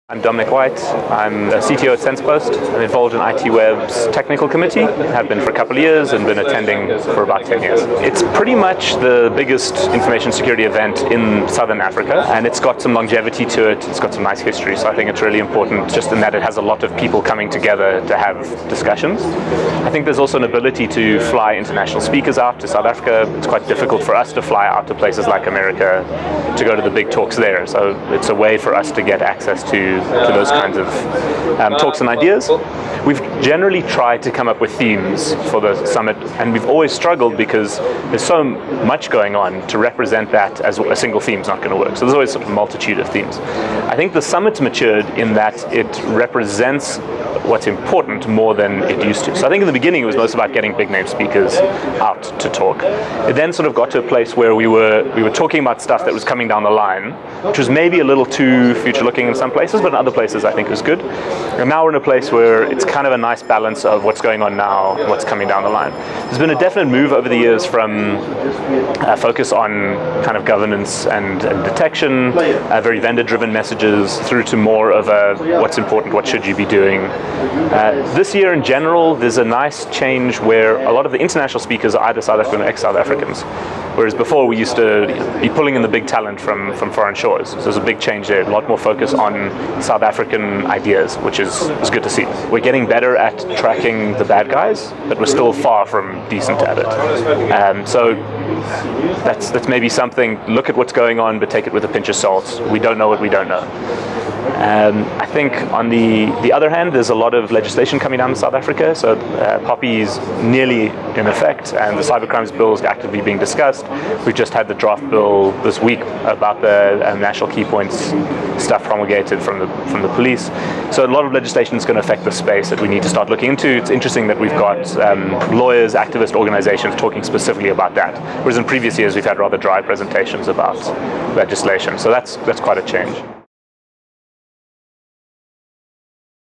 I'm Dominic White. I'm the CTO at Sensepost. I'm involved in ITWeb's technical committee. Have been for a couple of years and been attending for about 10 years. It's pretty much the biggest information security event in Southern Africa, and it's got some longevity to it. It's got some nice history, so I think it's really important just in that it has a lot of people coming together to have discussions. I think there's also an ability to fly international speakers out to South Africa. It's quite difficult for us to fly out to places like America to go to the big talks there, so it's a way for us to get access to those kinds of talks and ideas. We've generally tried to come up with themes for the summit, and we've always struggled because there's so much going on. To represent that as a single theme is not going to work. So there's always sort of a multitude of themes. I think the summit's matured in that it represents what's important more than it used to. So I think in the beginning it was most about getting big name speakers out to talk. It then sort of got to a place where we were talking about stuff that was coming down the line, which was maybe a little too future looking in some places, but in other places I think it was good. And now we're in a place where it's kind of a nice balance of what's going on now and what's coming down the line. There's been a definite move over the years from focus on kind of governance and detection, very vendor-driven messages, through to more of a what's important, what should you be doing. This year in general, there's a nice change where a lot of the international speakers are either South African or ex-South Africans, whereas before we used to be pulling in the big talent from foreign shores. So there's a big change there, a lot more focus on South African ideas, which is good to see. We're getting better at tracking the bad guys, but we're still far from decent at it. So that's maybe something. Look at what's going on, but take it with a pinch of salt. We don't know what we don't know. I think on the other hand, there's a lot of legislation coming down in South Africa. So POPI is nearly in effect, and the cybercrimes bill is actively being discussed. We've just had the draft bill this week about the national key points stuff promulgated from the police. So a lot of legislation is going to affect the space that we need to start looking into. It's interesting that we've got lawyers, activist organizations talking specifically about that, whereas in previous years we've had rather dry presentations about legislation. So that's quite a change.